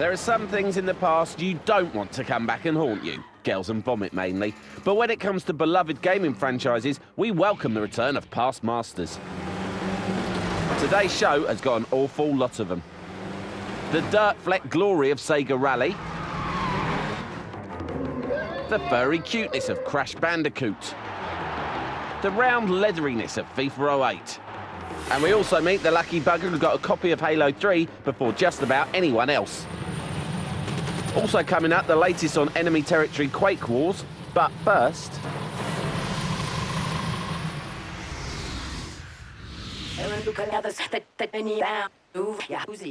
There are some things in the past you don't want to come back and haunt you. Girls and vomit mainly. But when it comes to beloved gaming franchises, we welcome the return of past masters. Today's show has got an awful lot of them. The dirt-flecked glory of Sega Rally. The furry cuteness of Crash Bandicoot. The round leatheriness of FIFA 08. And we also meet the lucky bugger who got a copy of Halo 3 before just about anyone else. Also coming up, the latest on Enemy Territory Quake Wars. But first...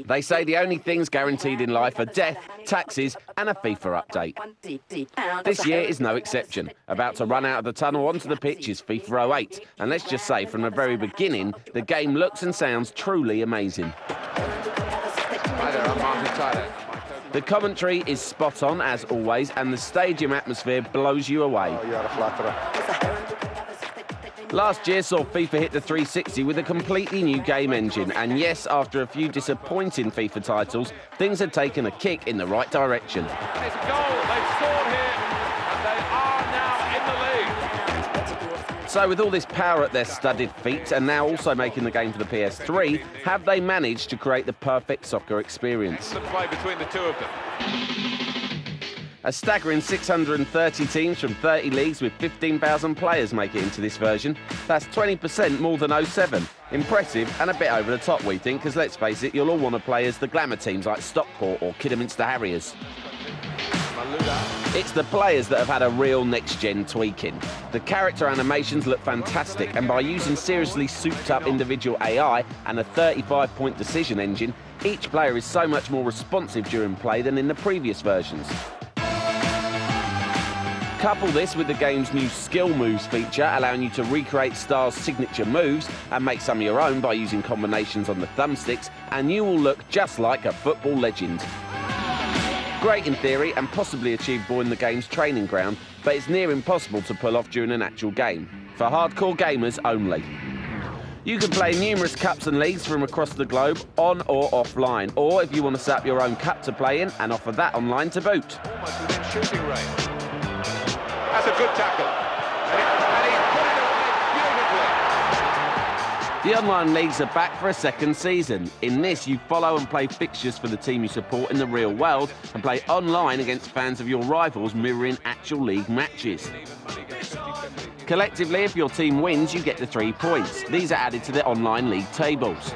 They say the only things guaranteed in life are death, taxes and a FIFA update. This year is no exception. About to run out of the tunnel onto the pitch is FIFA 08. And let's just say from the very beginning, the game looks and sounds truly amazing. Hi there, I'm Martin Tyler. The commentary is spot on, as always, and the stadium atmosphere blows you away. Oh, you're a flatterer. Last year saw FIFA hit the 360 with a completely new game engine, and yes, after a few disappointing FIFA titles, things had taken a kick in the right direction. And it's a goal, they've scored here, and they are now in the lead. So with all this power at their studded feet, and now also making the game for the PS3, have they managed to create the perfect soccer experience? Excellent play between the two of them. A staggering 630 teams from 30 leagues with 15,000 players make it into this version. That's 20% more than 07. Impressive and a bit over the top, we think, because let's face it, you'll all want to play as the glamour teams like Stockport or Kidderminster Harriers. It's the players that have had a real next-gen tweaking. The character animations look fantastic, and by using seriously souped-up individual AI and a 35-point decision engine, each player is so much more responsive during play than in the previous versions. Couple this with the game's new skill moves feature, allowing you to recreate stars' signature moves and make some of your own by using combinations on the thumbsticks, and you will look just like a football legend. Great in theory and possibly achievable in the game's training ground, but it's near impossible to pull off during an actual game. For hardcore gamers only. You can play numerous cups and leagues from across the globe, on or offline, or if you want to set up your own cup to play in and offer that online to boot. Almost within shooting range. That's a good tackle. And he put it away beautifully. The online leagues are back for a second season. In this, you follow and play fixtures for the team you support in the real world and play online against fans of your rivals mirroring actual league matches. Collectively, if your team wins, you get the 3 points. These are added to the online league tables.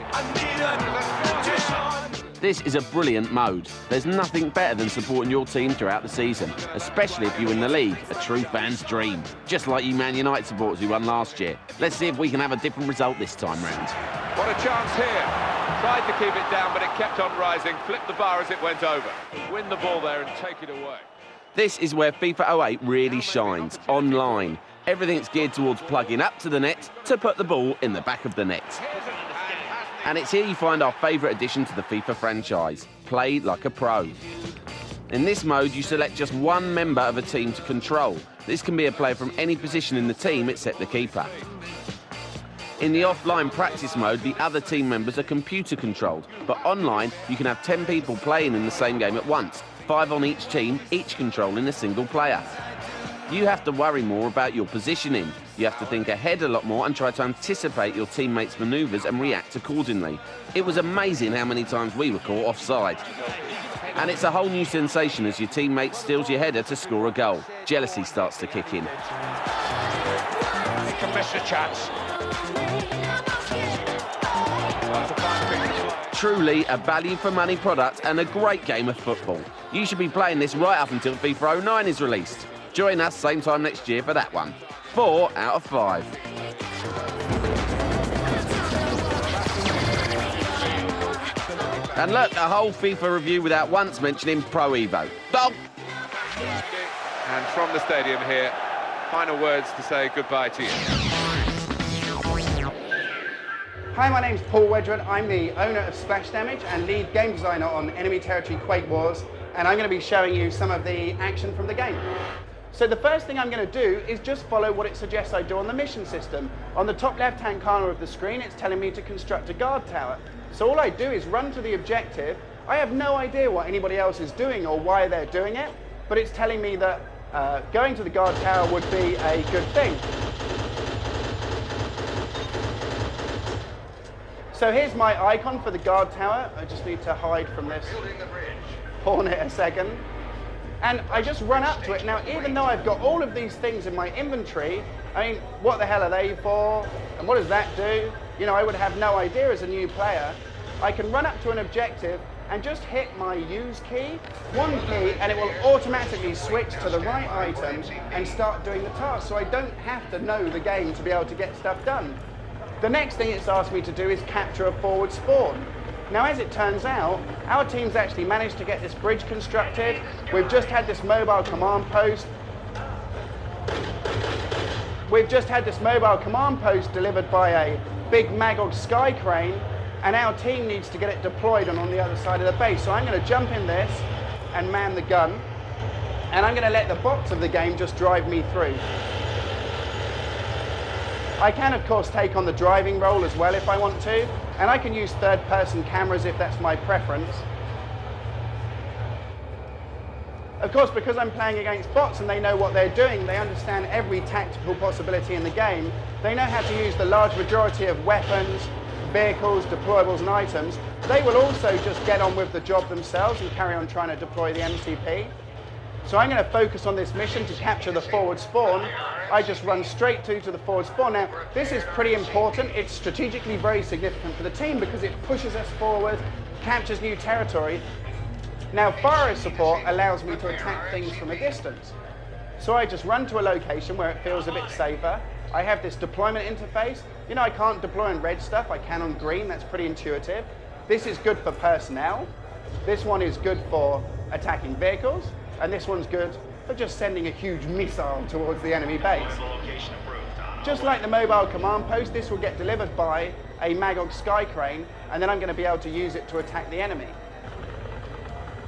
This is a brilliant mode. There's nothing better than supporting your team throughout the season, especially if you win the league, a true fan's dream. Just like you Man United supporters who won last year. Let's see if we can have a different result this time round. What a chance here. Tried to keep it down, but it kept on rising. Flipped the bar as it went over. Win the ball there and take it away. This is where FIFA 08 really shines, online. Everything's geared towards plugging up to the net to put the ball in the back of the net. And it's here you find our favourite addition to the FIFA franchise, Play Like a Pro. In this mode, you select just one member of a team to control. This can be a player from any position in the team except the keeper. In the offline practice mode, the other team members are computer controlled, but online you can have 10 people playing in the same game at once, 5 on each team, each controlling a single player. You have to worry more about your positioning. You have to think ahead a lot more and try to anticipate your teammates' manoeuvres and react accordingly. It was amazing how many times we were caught offside. And it's a whole new sensation as your teammate steals your header to score a goal. Jealousy starts to kick in. He can miss the chance. Truly a value-for-money product and a great game of football. You should be playing this right up until FIFA 09 is released. Join us same time next year for that one. 4 out of 5. And look, a whole FIFA review without once mentioning Pro Evo. Dog! And from the stadium here, final words to say goodbye to you. Hi, my name's Paul Wedgwood. I'm the owner of Splash Damage and lead game designer on Enemy Territory Quake Wars, and I'm going to be showing you some of the action from the game. So the first thing I'm going to do is just follow what it suggests I do on the mission system. On the top left-hand corner of the screen, it's telling me to construct a guard tower. So all I do is run to the objective, I have no idea what anybody else is doing or why they're doing it, but it's telling me that going to the guard tower would be a good thing. So here's my icon for the guard tower. I just need to hide from this hornet a second. And I just run up to it. Now, even though I've got all of these things in my inventory, I mean, what the hell are they for? And what does that do? You know, I would have no idea as a new player. I can run up to an objective and just hit my use key, one key, and it will automatically switch to the right item and start doing the task. So I don't have to know the game to be able to get stuff done. The next thing it's asked me to do is capture a forward spawn. Now, as it turns out, our team's actually managed to get this bridge constructed. We've just had this mobile command post. Delivered by a big Magog sky crane, and our team needs to get it deployed and on the other side of the base. So I'm going to jump in this and man the gun, and I'm going to let the bots of the game just drive me through. I can, of course, take on the driving role as well if I want to, and I can use third-person cameras if that's my preference. Of course, because I'm playing against bots and they know what they're doing, they understand every tactical possibility in the game, they know how to use the large majority of weapons, vehicles, deployables, and items. They will also just get on with the job themselves and carry on trying to deploy the MCP. So I'm going to focus on this mission to capture the forward spawn. I just run straight to the forward spawn. Now, this is pretty important. It's strategically very significant for the team because it pushes us forward, captures new territory. Now, fire support allows me to attack things from a distance. So I just run to a location where it feels a bit safer. I have this deployment interface. You know, I can't deploy on red stuff. I can on green. That's pretty intuitive. This is good for personnel. This one is good for attacking vehicles. And this one's good for just sending a huge missile towards the enemy base. Just like the mobile command post, this will get delivered by a Magog sky crane, and then I'm going to be able to use it to attack the enemy.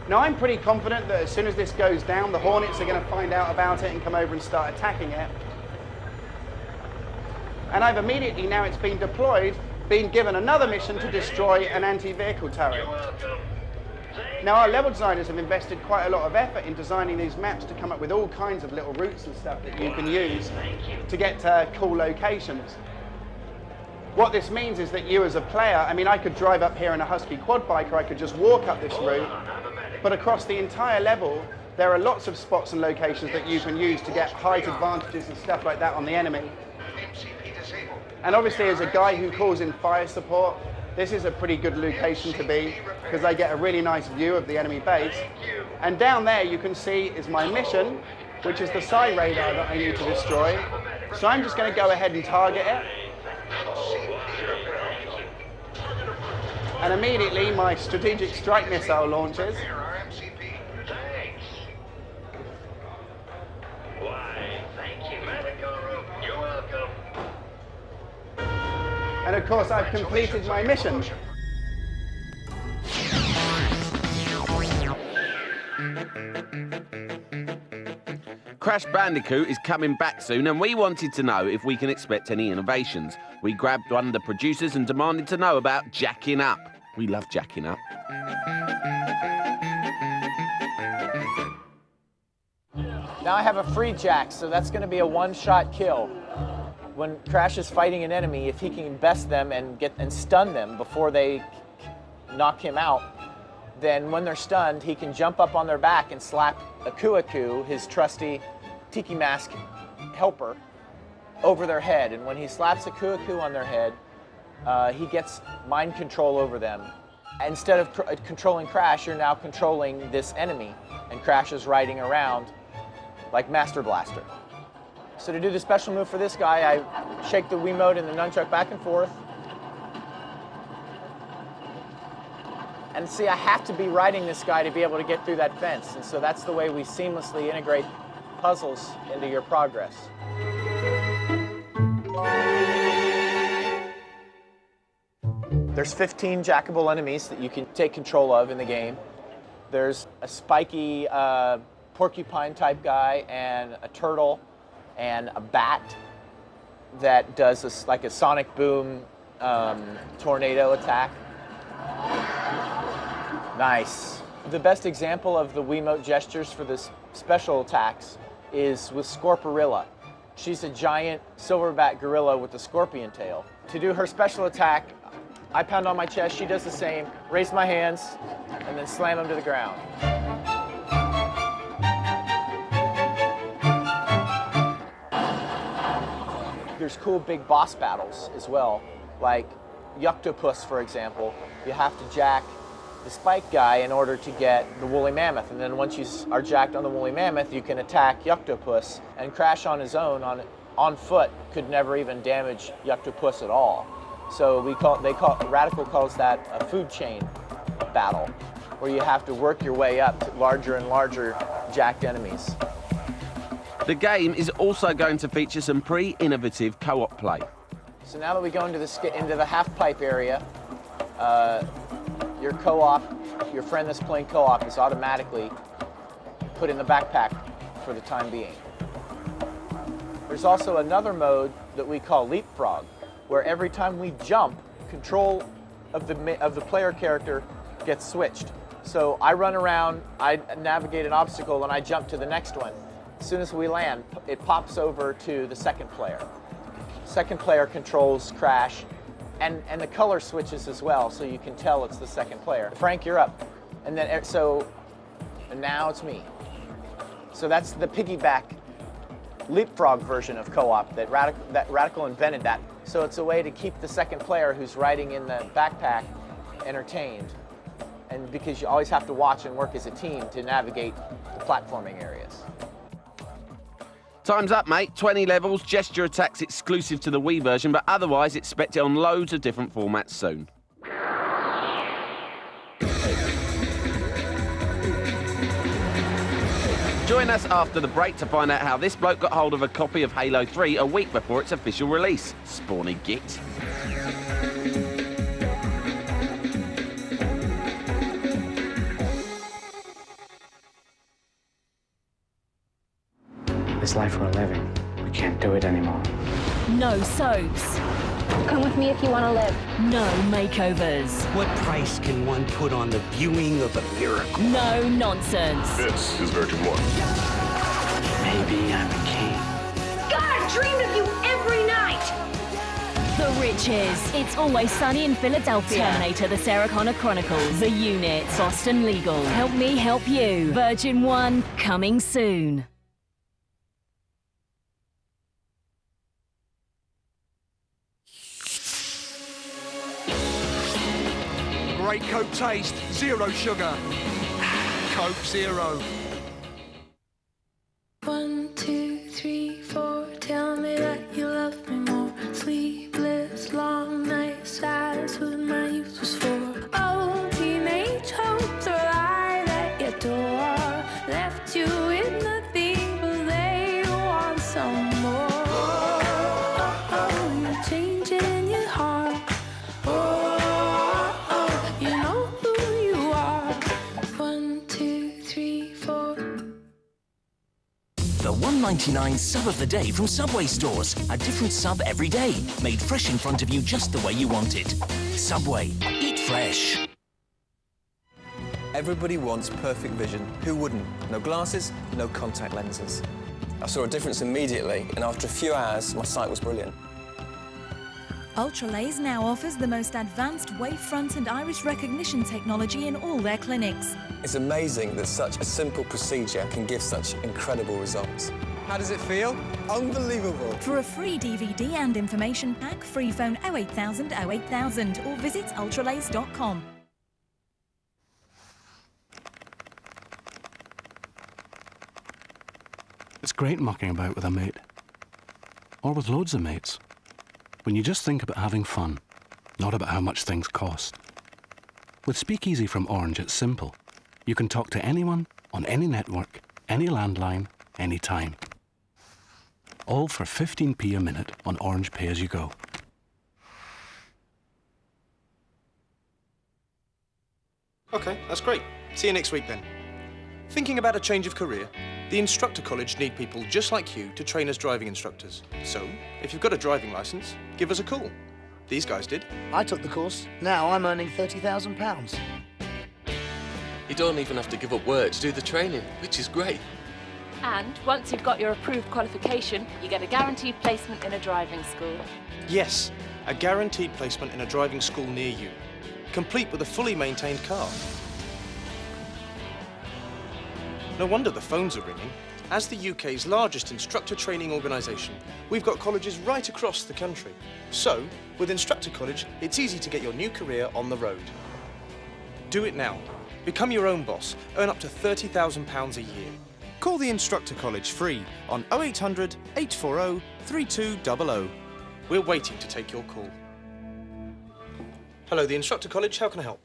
Now, I'm pretty confident that as soon as this goes down, the Hornets are going to find out about it and come over and start attacking it. And I've immediately, now it's been deployed, been given another mission to destroy an anti-vehicle turret. Now, our level designers have invested quite a lot of effort in designing these maps to come up with all kinds of little routes and stuff that you can use to get to cool locations. What this means is that you as a player, I mean, I could drive up here in a Husky quad bike, or I could just walk up this route, but across the entire level, there are lots of spots and locations that you can use to get height advantages and stuff like that on the enemy. And obviously, as a guy who calls in fire support, this is a pretty good location to be because I get a really nice view of the enemy base. And down there you can see is my mission, which is the Psi radar that I need to destroy. So I'm just going to go ahead and target it. And immediately my strategic strike missile launches. And of course, I've completed my mission. Crash Bandicoot is coming back soon, and we wanted to know if we can expect any innovations. We grabbed one of the producers and demanded to know about jacking up. We love jacking up. Now I have a free jack, so that's going to be a one-shot kill. When Crash is fighting an enemy, if he can best them and stun them before they knock him out, then when they're stunned, he can jump up on their back and slap a Aku, his trusty Tiki Mask helper, over their head. And when he slaps a Aku on their head, he gets mind control over them. Instead of controlling Crash, you're now controlling this enemy, and Crash is riding around like Master Blaster. So to do the special move for this guy, I shake the Wiimote and the nunchuck back and forth. And see, I have to be riding this guy to be able to get through that fence. And so that's the way we seamlessly integrate puzzles into your progress. There's 15 jackable enemies that you can take control of in the game. There's a spiky porcupine type guy and a turtle and a bat that does like a sonic boom tornado attack. Nice. The best example of the Wiimote gestures for this special attacks is with Scorporilla. She's a giant silverback gorilla with a scorpion tail. To do her special attack, I pound on my chest, she does the same, raise my hands, and then slam them to the ground. There's cool big boss battles as well, like Yuctopus, for example. You have to jack the spike guy in order to get the woolly mammoth, and then once you are jacked on the woolly mammoth, you can attack Yuctopus, and Crash on his own on foot could never even damage Yuctopus at all. So Radical calls that a food chain battle, where you have to work your way up to larger and larger jacked enemies. The game is also going to feature some pretty innovative co-op play. So now that we go into the half pipe area, your friend that's playing co-op is automatically put in the backpack for the time being. There's also another mode that we call Leapfrog, where every time we jump, control of the player character gets switched. So I run around, I navigate an obstacle, and I jump to the next one. As soon as we land, it pops over to the second player. Second player controls Crash, and the color switches as well, so you can tell it's the second player. Frank, you're up. And now it's me. So that's the piggyback Leapfrog version of co-op that Radical invented that. So it's a way to keep the second player who's riding in the backpack entertained. And because you always have to watch and work as a team to navigate the platforming areas. Time's up, mate. 20 levels, gesture attacks exclusive to the Wii version, but otherwise expect it on loads of different formats soon. Join us after the break to find out how this bloke got hold of a copy of Halo 3 a week before its official release. Spawny git. This life we're living, we can't do it anymore. No soaps. Come with me if you want to live. No makeovers. What price can one put on the viewing of a miracle? No nonsense. This is version 1. Maybe I'm a king. God, I've dreamed of you every night! The Riches. It's Always Sunny in Philadelphia. Terminator, the Sarah Connor Chronicles. The Unit. Boston Legal. Help Me Help You. Version 1, coming soon. Great Coke taste, zero sugar. Coke Zero. 1, 2, 3, 4. Tell me that you love me more. Sleepless, long nights. That's what my youth was for. Oh, teenage hopes are right at your door. Left you with nothing, but they want some more. Oh, you're changing your heart. You know who you are. 1, 2, 3, 4. The $1.99 sub of the day from Subway stores. A different sub every day, made fresh in front of you just the way you want it. Subway, eat fresh. Everybody wants perfect vision. Who wouldn't? No glasses, no contact lenses. I saw a difference immediately, and after a few hours, my sight was brilliant. Ultralaser now offers the most advanced wavefront and iris recognition technology in all their clinics. It's amazing that such a simple procedure can give such incredible results. How does it feel? Unbelievable. For a free DVD and information pack, free phone 08000 08000 or visit ultralaser.com. It's great mucking about with a mate. Or with loads of mates. When you just think about having fun, not about how much things cost. With Speakeasy from Orange, it's simple. You can talk to anyone, on any network, any landline, anytime. All for 15p a minute on Orange Pay As You Go. Okay, that's great. See you next week then. Thinking about a change of career? The Instructor College need people just like you to train as driving instructors. So, if you've got a driving licence, give us a call. These guys did. I took the course. Now I'm earning £30,000. You don't even have to give up work to do the training, which is great. And once you've got your approved qualification, you get a guaranteed placement in a driving school. Yes, a guaranteed placement in a driving school near you, complete with a fully maintained car. No wonder the phones are ringing. As the UK's largest instructor training organisation, we've got colleges right across the country. So, with Instructor College, it's easy to get your new career on the road. Do it now. Become your own boss. Earn up to £30,000 a year. Call the Instructor College free on 0800 840 3200. We're waiting to take your call. Hello, the Instructor College. How can I help?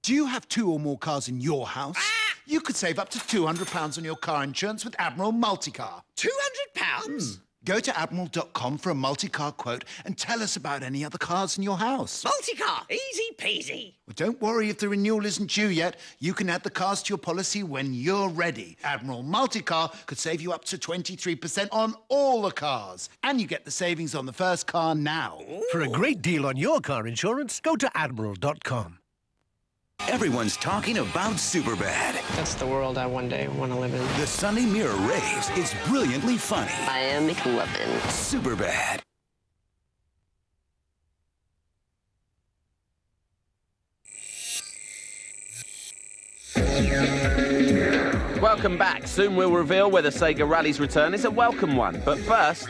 Do you have 2 or more cars in your house? You could save up to £200 on your car insurance with Admiral Multicar. £200? Go to admiral.com for a multi-car quote and tell us about any other cars in your house. Multi-car, easy peasy. Well, don't worry if the renewal isn't due yet. You can add the cars to your policy when you're ready. Admiral Multicar could save you up to 23% on all the cars. And you get the savings on the first car now. Ooh. For a great deal on your car insurance, go to admiral.com. Everyone's talking about Superbad. That's the world I one day want to live in. The Sunday Mirror raves it's brilliantly funny. I am McLovin. Superbad. Welcome back. Soon we'll reveal whether Sega Rally's return is a welcome one. But first...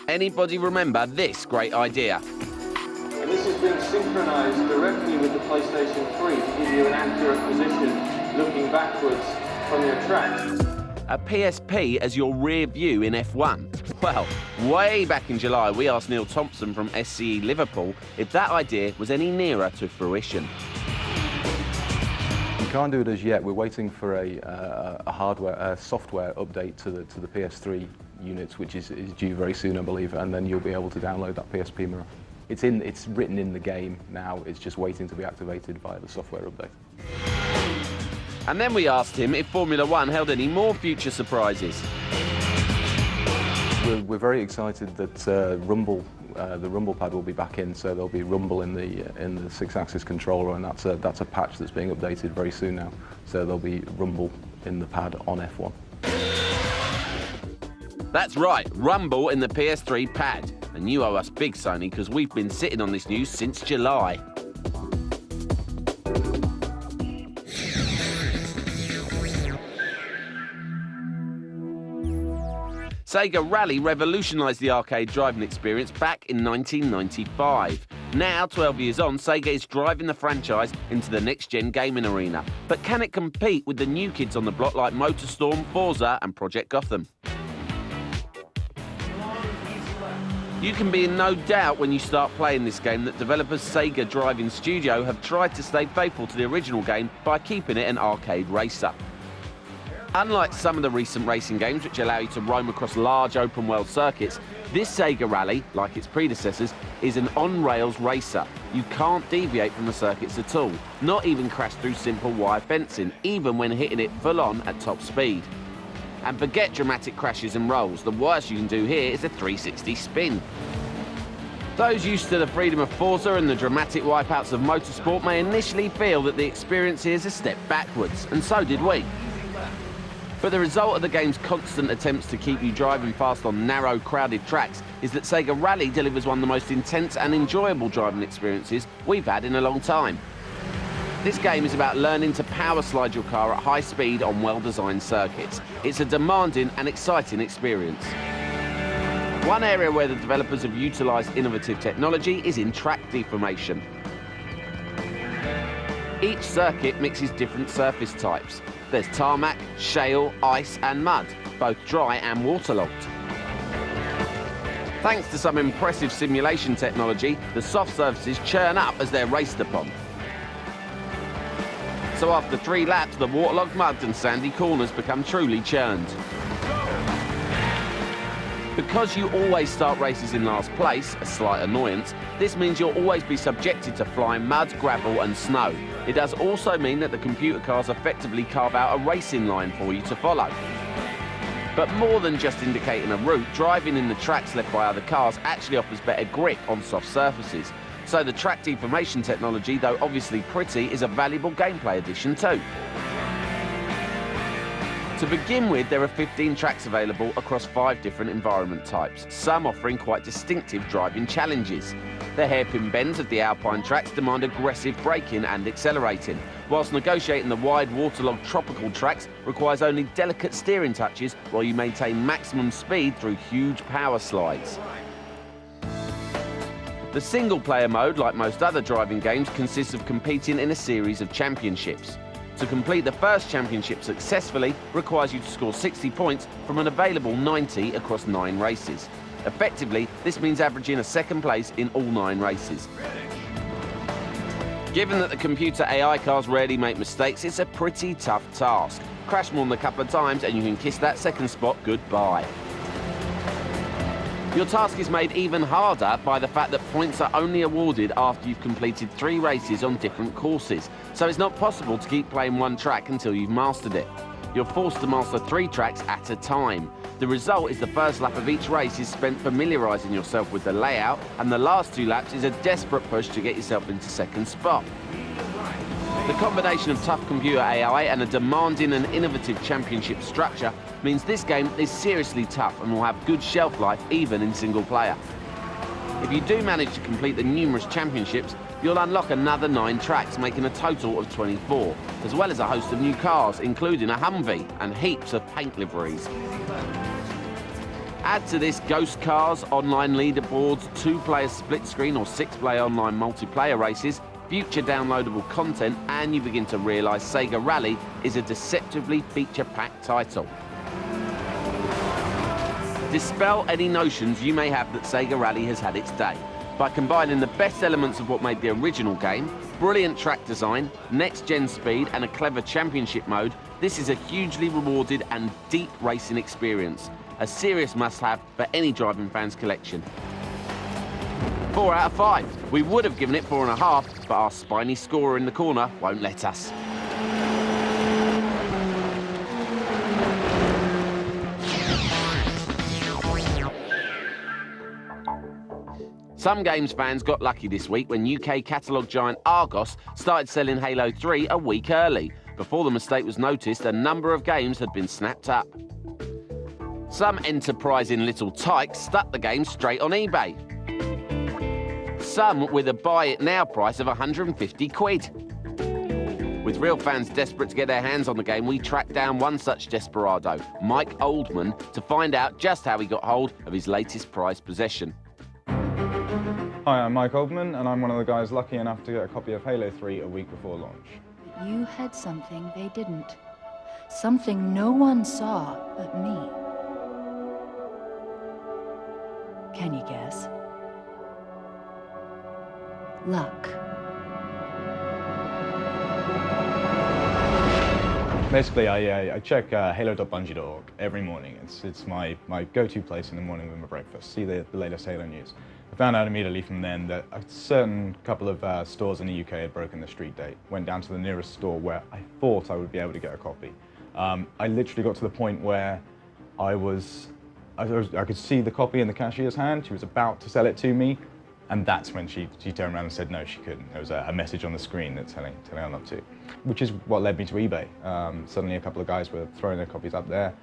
anybody remember this great idea? And this is being synchronized directly with the PlayStation 3 to give you an accurate position looking backwards from your track. A PSP as your rear view in F1. Well, way back in July, we asked Neil Thompson from SCE Liverpool if that idea was any nearer to fruition. We can't do it as yet. We're waiting for a software update to the PS3 units, which is due very soon, I believe, and then you'll be able to download that PSP mirror. It's written in the game now. It's just waiting to be activated via the software update. And then we asked him if Formula One held any more future surprises. We're very excited that Rumble, the Rumble pad will be back in, so there'll be Rumble in the 6-axis controller, and that's a patch that's being updated very soon now. So there'll be Rumble in the pad on F1. That's right, Rumble in the PS3 pad. And you owe us big, Sony, because we've been sitting on this news since July. Sega Rally revolutionised the arcade driving experience back in 1995. Now, 12 years on, Sega is driving the franchise into the next-gen gaming arena. But can it compete with the new kids on the block like MotorStorm, Forza and Project Gotham? You can be in no doubt when you start playing this game that developers Sega Driving Studio have tried to stay faithful to the original game by keeping it an arcade racer. Unlike some of the recent racing games which allow you to roam across large open-world circuits, this Sega Rally, like its predecessors, is an on-rails racer. You can't deviate from the circuits at all, not even crash through simple wire fencing, even when hitting it full-on at top speed. And forget dramatic crashes and rolls. The worst you can do here is a 360 spin. Those used to the freedom of Forza and the dramatic wipeouts of motorsport may initially feel that the experience here is a step backwards, and so did we. But the result of the game's constant attempts to keep you driving fast on narrow, crowded tracks is that Sega Rally delivers one of the most intense and enjoyable driving experiences we've had in a long time. This game is about learning to power slide your car at high speed on well-designed circuits. It's a demanding and exciting experience. One area where the developers have utilised innovative technology is in track deformation. Each circuit mixes different surface types. There's tarmac, shale, ice and mud, both dry and waterlogged. Thanks to some impressive simulation technology, the soft surfaces churn up as they're raced upon. So after 3 laps, the waterlogged mud and sandy corners become truly churned. Because you always start races in last place, a slight annoyance, this means you'll always be subjected to flying mud, gravel and snow. It does also mean that the computer cars effectively carve out a racing line for you to follow. But more than just indicating a route, driving in the tracks left by other cars actually offers better grip on soft surfaces. So the track deformation technology, though obviously pretty, is a valuable gameplay addition too. To begin with, there are 15 tracks available across 5 different environment types, some offering quite distinctive driving challenges. The hairpin bends of the Alpine tracks demand aggressive braking and accelerating, whilst negotiating the wide waterlogged tropical tracks requires only delicate steering touches while you maintain maximum speed through huge power slides. The single-player mode, like most other driving games, consists of competing in a series of championships. To complete the first championship successfully requires you to score 60 points from an available 90 across 9 races. Effectively, this means averaging a second place in all 9 races. Given that the computer AI cars rarely make mistakes, it's a pretty tough task. Crash more than a couple of times and you can kiss that second spot goodbye. Your task is made even harder by the fact that points are only awarded after you've completed 3 races on different courses, so it's not possible to keep playing one track until you've mastered it. You're forced to master 3 tracks at a time. The result is the first lap of each race is spent familiarising yourself with the layout, and the last 2 laps is a desperate push to get yourself into second spot. The combination of tough computer AI and a demanding and innovative championship structure means this game is seriously tough and will have good shelf life even in single player. If you do manage to complete the numerous championships, you'll unlock another 9 tracks, making a total of 24, as well as a host of new cars, including a Humvee and heaps of paint liveries. Add to this ghost cars, online leaderboards, 2-player split screen or 6-player online multiplayer races, future downloadable content, and you begin to realise Sega Rally is a deceptively feature-packed title. Dispel any notions you may have that Sega Rally has had its day. By combining the best elements of what made the original game, brilliant track design, next-gen speed, and a clever championship mode, this is a hugely rewarded and deep racing experience. A serious must-have for any driving fans collection. 4 out of 5. We would have given it 4.5, but our spiny scorer in the corner won't let us. Some games fans got lucky this week when UK catalogue giant Argos started selling Halo 3 a week early. Before the mistake was noticed, a number of games had been snapped up. Some enterprising little tykes stuck the game straight on eBay. Some with a buy it now price of 150 quid. With real fans desperate to get their hands on the game, we tracked down one such desperado, Mike Oldman, to find out just how he got hold of his latest prized possession. Hi, I'm Mike Oldman, and I'm one of the guys lucky enough to get a copy of Halo 3 a week before launch. You had something they didn't. Something no one saw but me. Can you guess? Luck. Basically, I check halo.bungie.org every morning. It's my go-to place in the morning with my breakfast, see the latest Halo news. I found out immediately from then that a certain couple of stores in the UK had broken the street date. Went down to the nearest store where I thought I would be able to get a copy. I literally got to the point where I could see the copy in the cashier's hand. She was about to sell it to me, and that's when she turned around and said no, she couldn't. There was a message on the screen that's telling her not to, which is what led me to eBay. Suddenly a couple of guys were throwing their copies up there.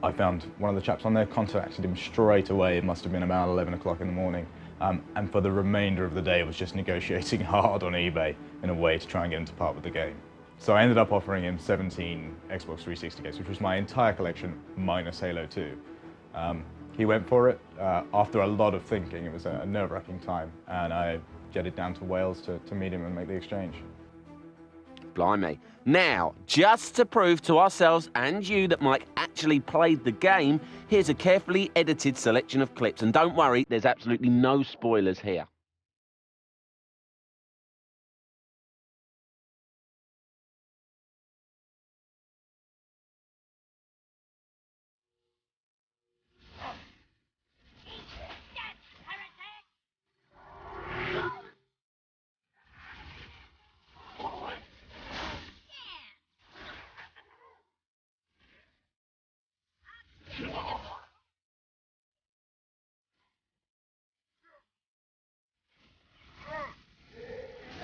I found one of the chaps on there, contacted him straight away. It must have been about 11 o'clock in the morning. And for the remainder of the day, was just negotiating hard on eBay in a way to try and get him to part with the game. So I ended up offering him 17 Xbox 360 games, which was my entire collection minus Halo 2. He went for it after a lot of thinking. It was a nerve-wracking time, and I jetted down to Wales to meet him and make the exchange. Blimey. Now, just to prove to ourselves and you that Mike actually played the game, here's a carefully edited selection of clips. And don't worry, there's absolutely no spoilers here.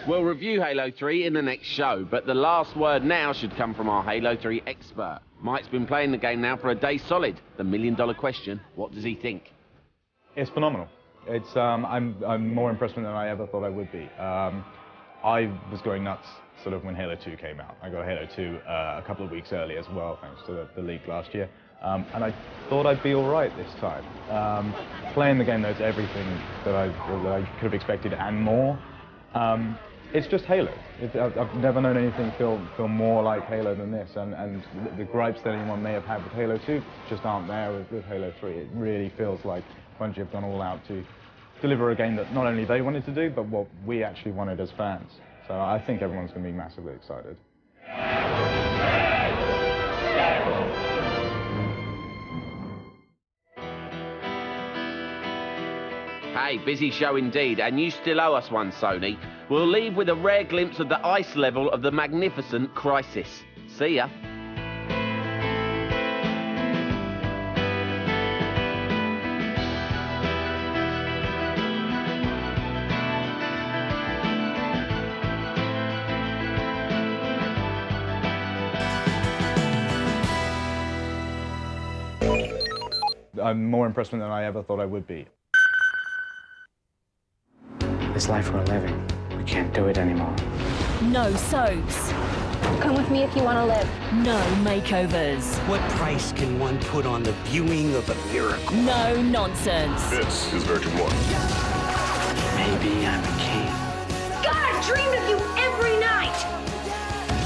We'll review Halo 3 in the next show, but the last word now should come from our Halo 3 expert. Mike's been playing the game now for a day solid. The million-dollar question, what does he think? It's phenomenal. It's I'm more impressed with it than I ever thought I would be. I was going nuts sort of when Halo 2 came out. I got Halo 2 a couple of weeks early as well, thanks to the leak last year. And I thought I'd be all right this time. Playing the game, there's everything that I could have expected and more. It's just Halo. I've never known anything feel more like Halo than this, and the gripes that anyone may have had with Halo 2 just aren't there with Halo 3. It really feels like Bungie have gone all out to deliver a game that not only they wanted to do, but what we actually wanted as fans. So I think everyone's going to be massively excited. Hey, busy show indeed, and you still owe us one, Sony. We'll leave with a rare glimpse of the ice level of the magnificent Crisis. See ya. I'm more impressed with it than I ever thought I would be. This life we're living, we can't do it anymore. No soaps. Come with me if you want to live. No makeovers. What price can one put on the viewing of a miracle? No nonsense. This is Virgin 1. Maybe I'm a king. God, I've dreamed of you every night!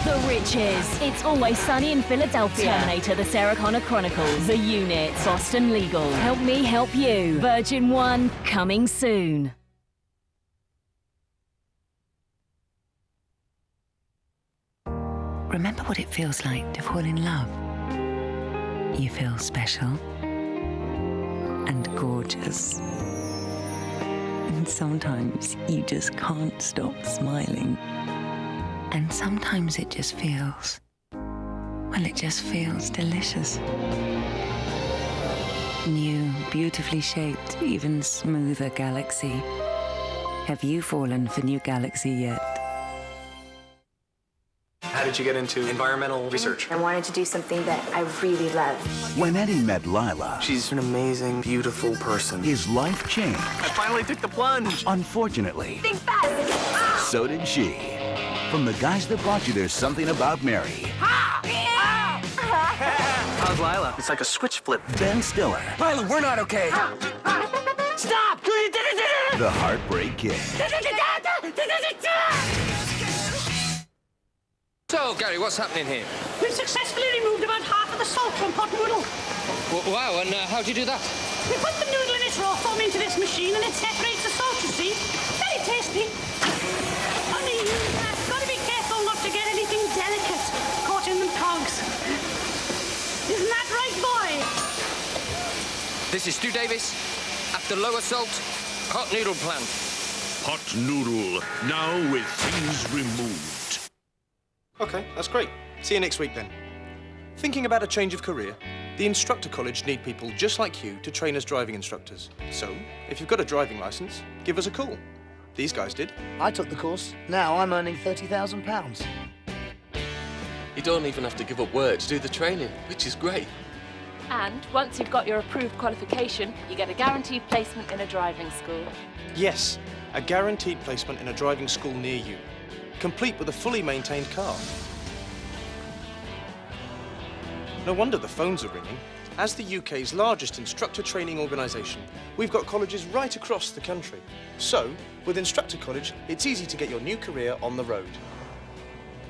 The Riches. It's Always Sunny in Philadelphia. Terminator, the Sarah Connor Chronicles. The Unit. Boston Legal. Help Me Help You. Virgin 1, coming soon. Remember what it feels like to fall in love. You feel special and gorgeous. And sometimes you just can't stop smiling. And sometimes it just feels, well, it just feels delicious. New, beautifully shaped, even smoother Galaxy. Have you fallen for New Galaxy yet? How did you get into environmental research? I wanted to do something that I really love. When Eddie met Lila, She's an amazing, beautiful person. his life changed. I finally took the plunge. Unfortunately, Think fast! so did she. From the guys that brought you There's Something About Mary, How's Lila? It's like a switch flip. Ben Stiller, Lila, we're not okay. Stop! The Heartbreak Kid, So, Gary, what's happening here? We've successfully removed about half of the salt from pot noodle. Wow, and how'd you do that? We put the noodle in its raw form into this machine and it separates the salt, you see. Very tasty. Only gotta be careful not to get anything delicate caught in the cogs. Isn't that right, boy? This is Stu Davis. After lower salt, hot noodle plant. Hot noodle, now with things removed. Okay, that's great. See you next week then. Thinking about a change of career? The Instructor College need people just like you to train as driving instructors. So, if you've got a driving license, give us a call. These guys did. I took the course. Now I'm earning £30,000. You don't even have to give up work to do the training, which is great. And once you've got your approved qualification, you get a guaranteed placement in a driving school. Yes, a guaranteed placement in a driving school near you, complete with a fully maintained car. No wonder the phones are ringing. As the UK's largest instructor training organisation, we've got colleges right across the country. So, with Instructor College, it's easy to get your new career on the road.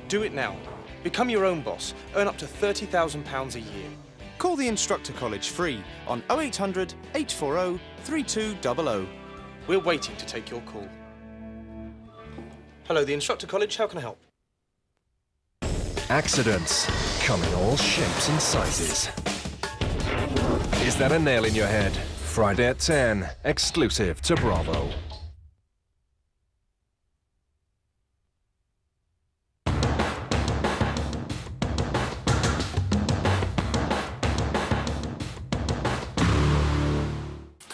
Do it now. Become your own boss. Earn up to £30,000 a year. Call the Instructor College free on 0800 840 3200. We're waiting to take your call. Hello, the Instructor College. How can I help? Accidents come in all shapes and sizes. Is that a nail in your head? Friday at 10, exclusive to Bravo.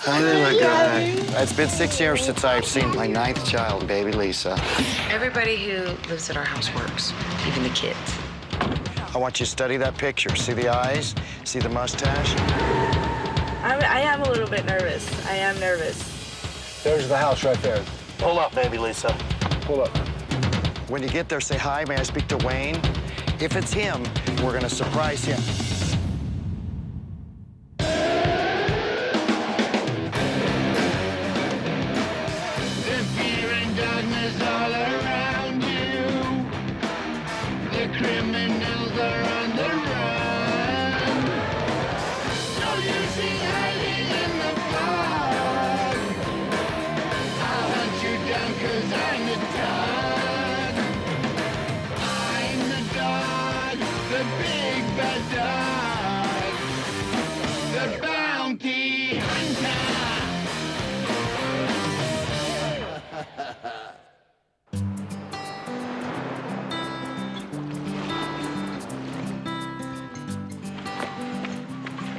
Oh my God. It's been 6 years since I've seen my 9th child, baby Lisa. Everybody who lives at our house works, even the kids. I want you to study that picture. See the eyes? See the mustache? I am a little bit nervous. I am nervous. There's the house right there. Pull up, baby Lisa. Pull up. When you get there, say, hi, may I speak to Wayne? If it's him, we're gonna surprise him. The fear and darkness all around you. The criminals are on the run. No use in hiding in the fog. I'll hunt you down 'cause I'm the dog. I'm the dog, the big bad dog. The bounty hunter.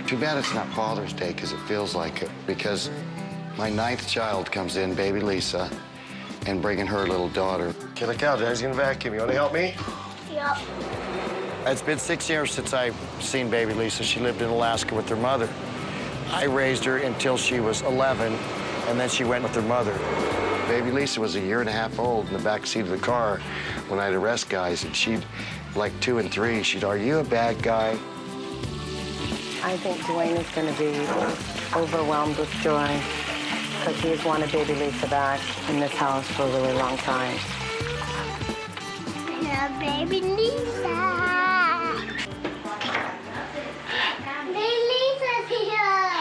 Too bad it's not Father's Day, because it feels like it. Because my 9th child comes in, baby Lisa, and bringing her little daughter. Okay, look out, Daddy's gonna vacuum. You wanna help me? Yep. It's been 6 years since I've seen baby Lisa. She lived in Alaska with her mother. I raised her until she was 11, and then she went with her mother. Baby Lisa was a year and a half old in the back seat of the car when I'd arrest guys, and she'd, like 2 and 3, she'd, are you a bad guy? I think Dwayne is going to be overwhelmed with joy because he has wanted baby Lisa back in this house for a really long time. Yeah, baby Lisa. Baby Lisa's here.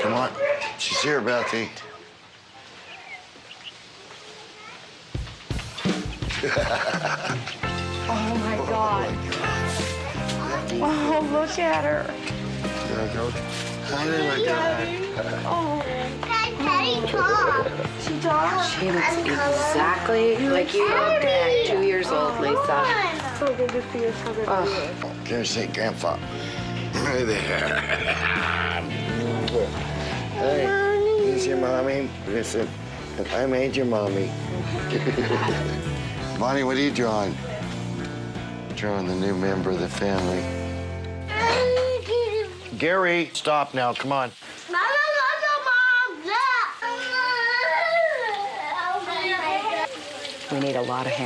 Come on, she's here, Bethy. Oh, my God. Oh, look at her. Hi there, my Daddy. Oh. Daddy talk. She talks? She looks exactly like you looked at 2 years old, Lisa. So good to see us. Oh. Can I say Grandpa? Hi there. Hey, here's your mommy. Listen, I made your mommy. Bonnie, what are you drawing? Drawing the new member of the family. Gary, stop now, come on. We need a lot of hands.